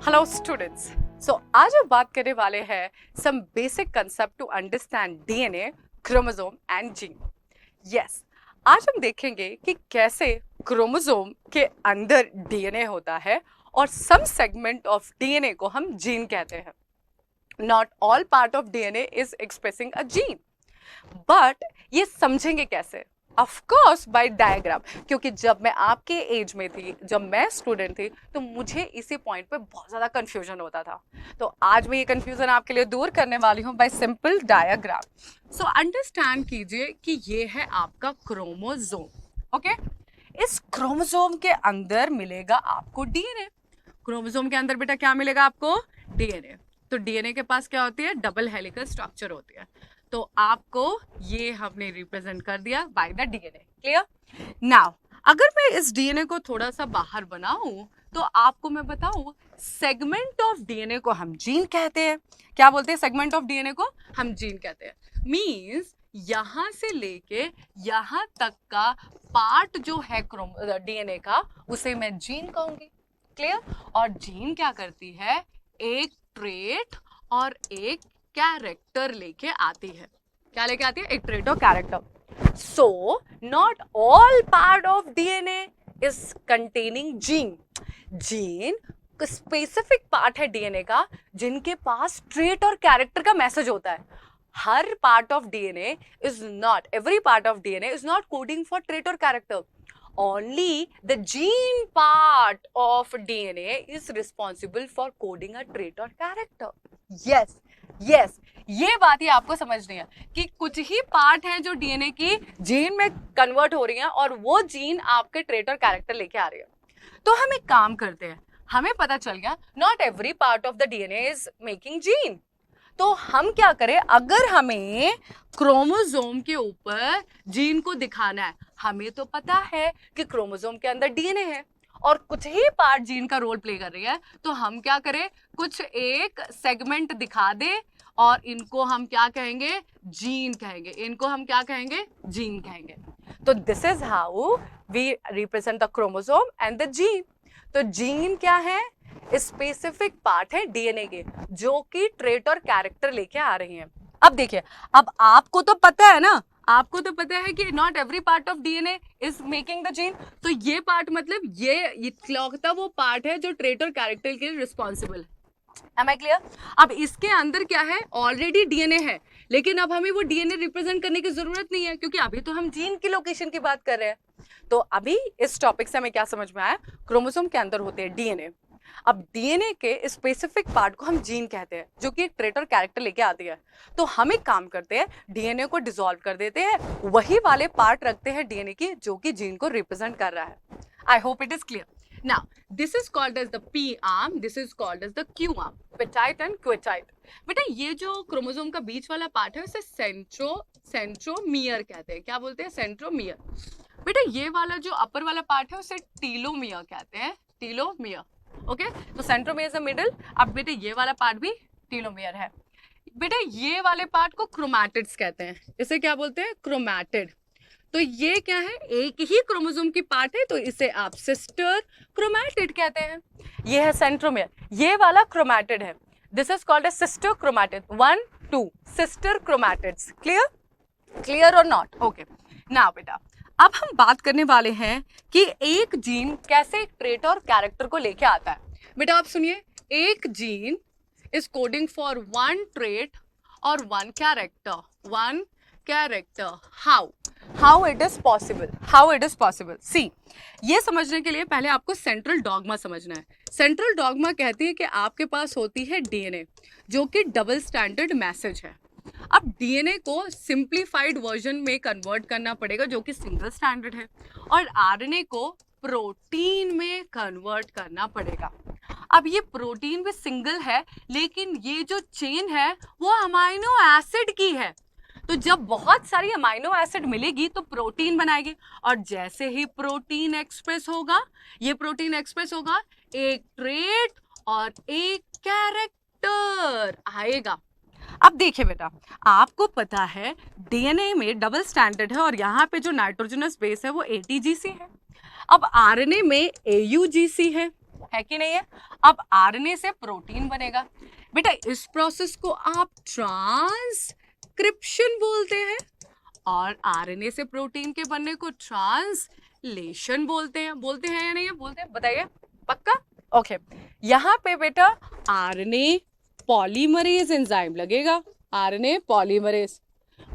Hello students. आज हम बात करने वाले हैं some basic concept to understand DNA, chromosome and gene. Yes, आज हम देखेंगे कि कैसे क्रोमोसोम के अंदर डीएनए होता है और सम सेगमेंट ऑफ डीएनए को हम जीन कहते हैं। Not all part of DNA is expressing a gene, but ये समझेंगे कैसे? ऑफ कोर्स बाय डायग्राम, क्योंकि जब मैं आपके एज में थी, जब मैं स्टूडेंट थी, तो मुझे इसी पॉइंट पे बहुत ज़्यादा कंफ्यूजन होता था। तो आज मैं ये कंफ्यूजन आपके लिए दूर करने वाली हूँ bye simple diagram. So understand कीजिए कि ये है आपका क्रोमोसोम। ओके, इस क्रोमोसोम के अंदर मिलेगा आपको डीएनए। क्रोमोसोम के अंदर बेटा क्या मिलेगा आपको? डीएनए। तो डीएनए के पास क्या होती है? डबल हेलिकल स्ट्रक्चर होती है। तो आपको ये हमने रिप्रेजेंट कर दिया by the DNA. Clear? Now अगर मैं इस डीएनए को थोड़ा सा बाहर बनाऊं तो आपको मैं बताऊं, सेगमेंट ऑफ डीएनए को हम जीन कहते हैं। क्या बोलते हैं? सेगमेंट ऑफ डीएनए को हम जीन कहते हैं। मींस यहां से लेके यहां तक का पार्ट जो है डीएनए का, उसे मैं जीन कहूंगी। क्लियर? और जीन क्या करती है? एक ट्रेट और एक कैरेक्टर लेके आती है। क्या लेके आती है? एक ट्रेट और character. So not all part of DNA is containing gene. Gene specific part है डीएनए का जिनके पास ट्रेट और कैरेक्टर का मैसेज होता है। हर part of DNA is not, every part of DNA is not coding for trait और character. Only the gene part of DNA is responsible for coding a trait or character. Yes, yes, ये बात ही आपको समझनी है कि कुछ ही part हैं जो डीएनए की जीन में कन्वर्ट हो रही हैं और वो जीन आपके ट्रेट और कैरेक्टर लेके आ रही है। तो हम एक काम करते हैं, हमें पता चल गया not every part of the DNA is making gene. तो हम क्या करें? अगर हमें क्रोमोसोम के ऊपर जीन को दिखाना है, हमें तो पता है कि क्रोमोसोम के अंदर डीएनए है और कुछ ही पार्ट जीन का रोल प्ले कर रही है, तो हम क्या करें? कुछ एक सेगमेंट दिखा दे और इनको हम क्या कहेंगे? जीन कहेंगे। इनको हम क्या कहेंगे? जीन कहेंगे। तो this is how we represent the chromosome and the gene. तो जीन क्या है? स्पेसिफिक पार्ट है डीएनए के जो कि ट्रेट और कैरेक्टर लेके आ रही हैं। अब देखिए, अब आपको तो पता है ना, आपको तो पता है कि not every part of DNA is making the gene. तो ये पार्ट मतलब ये इकलौता वो पार्ट है जो ट्रेट और कैरेक्टर के लिए रिस्पॉन्सिबल है। Am I clear? अब इसके अंदर क्या है? ऑलरेडी डीएनए है, लेकिन अब हमें वो डीएनए रिप्रेजेंट करने की जरूरत नहीं है क्योंकि अभी तो हम जीन की लोकेशन की बात कर रहे हैं। तो अभी इस टॉपिक से हमें क्या समझ में आया? क्रोमोसोम के अंदर होते हैं डीएनए। अब डीएनए के स्पेसिफिक पार्ट को हम जीन कहते हैं जो कि एक ट्रेट और कैरेक्टर लेके आती है। तो हम एक काम करते हैं, डीएनए को डिसॉल्व कर देते हैं, वही वाले पार्ट रखते हैं डीएनए की जो कि जीन को रिप्रेजेंट कर रहा है। I hope it is clear. Now, this is called as the P arm, this is called as the Q arm, petite and quetite. बेटा ये जो क्रोमोसोम का बीच वाला पार्ट है उसे सेंट्रोमियर कहते हैं। क्या बोलते हैं? सेंट्रोमियर। बेटा ये वाला जो अपर वाला पार्ट है उसे टीलोमियर कहते हैं। टीलोमियर। ओके, तो सेंट्रोमियर इज द मिडिल। अब बेटा ये वाला पार्ट भी टीलोमियर है। बेटा ये वाले पार्ट को क्रोमैटिड्स कहते हैं। इसे क्या बोलते हैं? क्रोमैटिड। तो ये क्या है? एक ही क्रोमोसोम की पार्ट है, तो इसे आप सिस्टर क्रोमैटिड कहते हैं। ये है सेंट्रोमियर, ये वाला क्रोमैटिड है। This is called a sister chromatid. 1 2 sister chromatids. Clear? Clear और नॉट? ओके, नाउ बेटा अब हम बात करने वाले हैं कि एक जीन कैसे एक ट्रेट और कैरेक्टर को लेके आता है। बेटा आप सुनिए, एक gene is coding for 1 trait और 1 character. 1 character. How it is possible? How it is possible? See, ये समझने के लिए पहले आपको सेंट्रल डॉगमा समझना है। सेंट्रल डॉगमा कहती है कि आपके पास होती है डीएनए जो कि डबल स्टैंडर्ड मैसेज है। अब डीएनए को सिंप्लीफाइड वर्जन में कन्वर्ट करना पड़ेगा जो कि सिंगल स्टैंडर्ड है, और आरएनए को प्रोटीन में कन्वर्ट करना पड़ेगा। अब ये प्रोटीन भी सिंगल है, लेकिन ये जो चेन है वो अमाइनो एसिड की है। तो जब बहुत सारी अमाइनो एसिड मिलेगी तो प्रोटीन बनाएगी, और जैसे ही प्रोटीन एक्सप्रेस होगा, ये प्रोटीन एक्सप्रेस होगा, एक ट्रेट और एक कैरेक्टर आएगा। अब देखिए बेटा, आपको पता है डीएनए में डबल स्टैंडर्ड है और यहाँ पे जो नाइट्रोजनस बेस है वो एटीजीसी है। अब आरएनए में एयूजीसी है। है कि नहीं है? अब आरएनए से प्रोटीन बनेगा। बेटा इस प्रोसेस को आप ट्रांसक्रिप्शन बोलते हैं और आरएनए से प्रोटीन के बनने को ट्रांसलेशन बोलते हैं। बोलते हैं या नहीं है? बोलते हैं, बताइए पक्का? ओके यहाँ पे बेटा आरएनए पॉलीमरेज एंजाइम लगेगा, आरएनए पॉलीमरेज,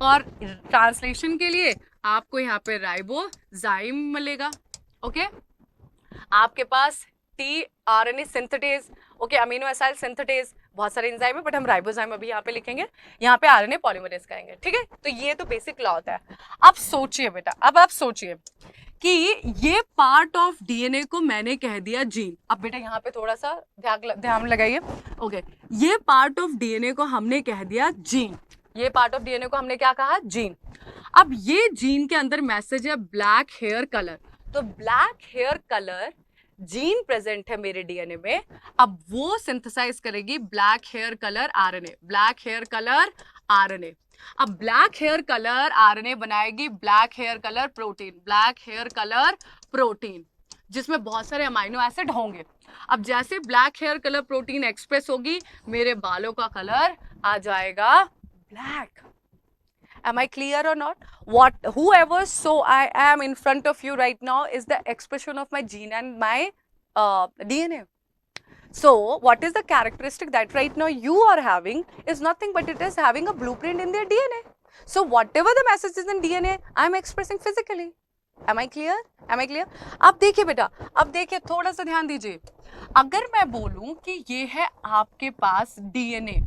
और ट्रांसलेशन के लिए आपको यहाँ पे राइबोजाइम मिलेगा। ओके आपके पास T RNA synthetase, okay amino acid synthetase, बहुत सारे एंजाइम है बट हम राइबोजाइम अभी यहाँ पे लिखेंगे, यहाँ पे आरएनए पॉलीमरेज कहेंगे। ठीक है तो ये तो बेसिक लॉ होता है। अब सोचिए बेटा, अब आप सोचिए कि ये पार्ट ऑफ डीएनए को मैंने कह दिया जीन। अब बेटा यहाँ पे थोड़ा सा ध्यान लगाइए। ओके ये पार्ट ऑफ डीएनए को हमने कह दिया जीन, ये पार्ट ऑफ डीएनए को हमने क्या कहा? जीन। अब ये जीन के अंदर मैसेज है ब्लैक हेयर कलर, तो black hair colour gene present है मेरे डीएनए में। अब वो सिंथेसाइज करेगी black hair colour RNA, black hair colour RNA. अब ब्लैक हेयर कलर आरएनए बनाएगी black hair colour protein, black hair colour protein जिसमें बहुत सारे अमाइनो एसिड होंगे। अब जैसे black hair colour protein express होगी मेरे बालों का कलर आ जाएगा black. Am I clear or not? Whoever so I am in front of you right now is the expression of my gene and my DNA. So what is the characteristic that right now you are having is nothing but it is having a blueprint in their DNA. So whatever the message is in DNA, I am expressing physically. Am I clear? Am I clear? अब देखिए बेटा, अब देखिए थोड़ा सा ध्यान दीजिए। अगर मैं बोलूं कि ये है आपके पास DNA,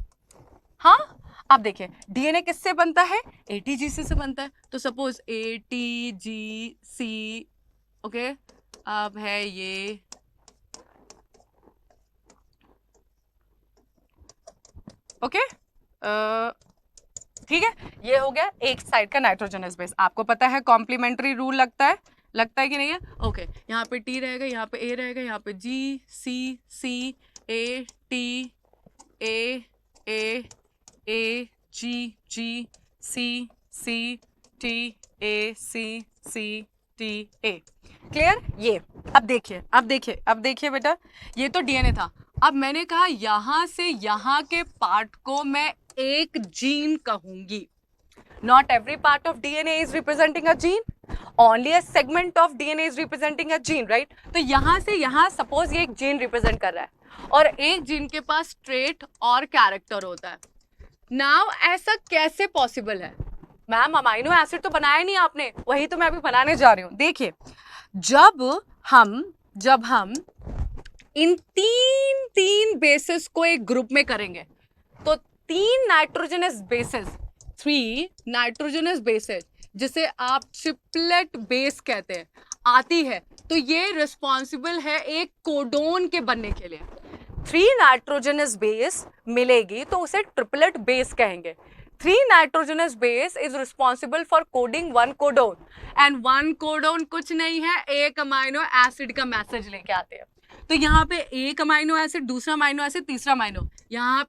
हाँ अब देखिए डीएनए किससे बनता है? एटीजीसी से बनता है। तो सपोज एटीजीसी, ओके अब है ये ओके ठीक है, ये हो गया एक साइड का नाइट्रोजनस बेस। आपको पता है कॉम्प्लीमेंट्री रूल लगता है कि नहीं है? ओके यहाँ पे टी रहेगा, यहाँ पे ए रहेगा, यहाँ पे G C C A T A A A G G C C T A C C T A. Clear? ये अब देखिए बेटा, ये तो डीएनए था। अब मैंने कहा यहां से यहां के पार्ट को मैं एक जीन कहूंगी। Not every part of DNA is representing a gene, only a segment of DNA is representing a gene, right? तो यहां से यहां सपोज ये एक जीन रिप्रेजेंट कर रहा है और एक जीन के पास ट्रेट और कैरेक्टर होता है। नाउ ऐसा कैसे पॉसिबल है? मैम अमाइनो एसिड तो बनाया नहीं आपने, वही तो मैं अभी बनाने जा रही हूं। देखिए जब हम इन तीन बेसिस को एक ग्रुप में करेंगे तो 3 नाइट्रोजनस बेसेस जिसे आप ट्रिपलेट बेस कहते हैं आती है, तो ये रिस्पॉन्सिबल है एक कोडोन के बनने के लिए। 3 नाइट्रोजनस बेस मिलेगी तो उसे ट्रिपलेट बेस कहेंगे। 3 nitrogenous base is responsible for coding 1 codon, and 1 codon कुछ नहीं है, एक अमाइनो एसिड का मैसेज लेके आते हैं। तो यहाँ पे एक अमाइनो एसिड, दूसरा अमाइनो एसिड, तीसरा अमाइनो, यहाँ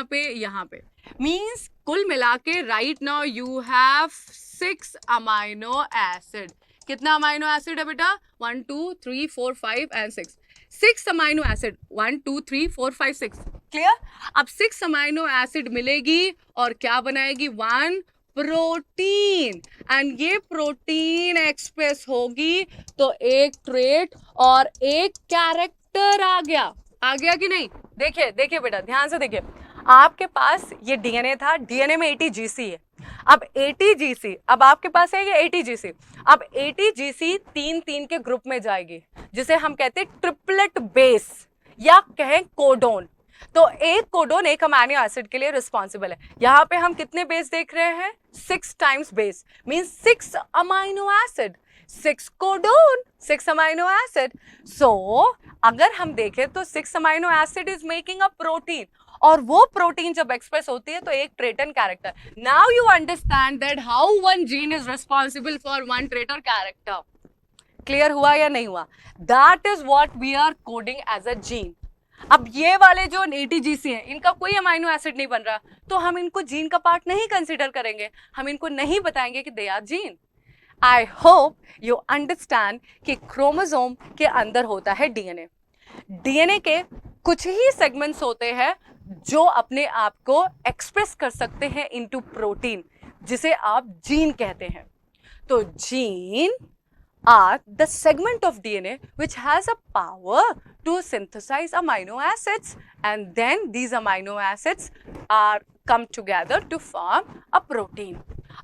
पे मीन्स कुल मिला के right now you have 6 amino acid. कितना अमाइनो एसिड है बेटा? 1 2 3 4 5 एंड 6। 6 amino acid, 1 2 3 4 5 6। क्लियर? अब 6 अमाइनो एसिड मिलेगी और क्या बनाएगी? 1 प्रोटीन, एंड ये प्रोटीन एक्सप्रेस होगी तो एक ट्रेट और एक कैरेक्टर आ गया कि नहीं? देखिए बेटा ध्यान से देखिए, आपके पास ये डीएनए था, डीएनए में एटीजीसी है। अब एटीजीसी, अब आपके पास है ये एटीजीसी, अब एटीजीसी 3 के ग्रुप में जाएगी जिसे हम कहते हैं ट्रिपलेट बेस या कहें कोडोन। तो एक कोडोन एक अमाइनो एसिड के लिए रिस्पॉन्सिबल है। यहाँ पे हम कितने बेस देख रहे हैं? 6 times base means 6 amino acid, 6 codon, 6 amino acid. So अगर हम देखें तो 6 amino acid is making a protein, और वो प्रोटीन जब एक्सप्रेस होती है तो एक trait and character. Now you understand that how 1 gene is responsible for 1 trait और कैरेक्टर। क्लियर हुआ या नहीं हुआ? That is what we are coding as a gene. अब ये वाले जो एटीजीसी हैं इनका कोई अमाइनो एसिड नहीं बन रहा, तो हम इनको जीन का पार्ट नहीं कंसीडर करेंगे, हम इनको नहीं बताएंगे कि they are gene. I hope you understand कि क्रोमोसोम के अंदर होता है डीएनए। डीएनए के कुछ ही सेगमेंट्स होते हैं जो अपने आप को एक्सप्रेस कर सकते हैं इनटू प्रोटीन, जिसे आप जीन कहते हैं। तो gene are the segment of DNA which has a power to synthesize amino acids, and then these amino acids are come together to form a protein.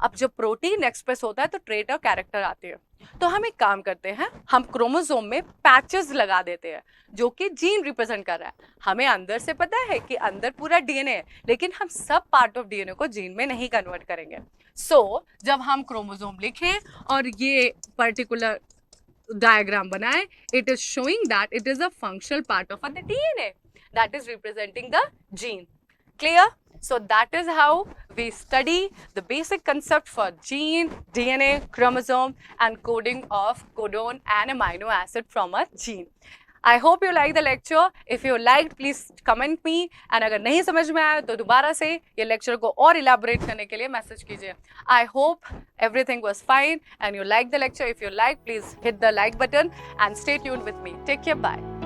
अब जब प्रोटीन एक्सप्रेस होता है तो ट्रेट और कैरेक्टर आते हैं। तो हम एक काम करते हैं, हम क्रोमोसोम में पैचेस लगा देते हैं जो कि जीन रिप्रेजेंट कर रहा है। हमें अंदर से पता है कि अंदर पूरा डीएनए है, लेकिन हम सब पार्ट ऑफ डीएनए को जीन में नहीं कन्वर्ट करेंगे। सो जब हम क्रोमोसोम लिखें और ये पर्टिकुलर diagram बनाए, it is showing that it is a functional part of the DNA that is representing the gene. Clear? So that is how we study the basic concept for gene, DNA, chromosome and coding of codon and amino acid from a gene. I hope you like the lecture. If you liked, please comment me. And अगर नहीं समझ में आया तो दोबारा से ये lecture को और elaborate करने के लिए मैसेज कीजिए. I hope everything was fine and you liked the lecture. If you like, please hit the like button and stay tuned with me. Take care. Bye.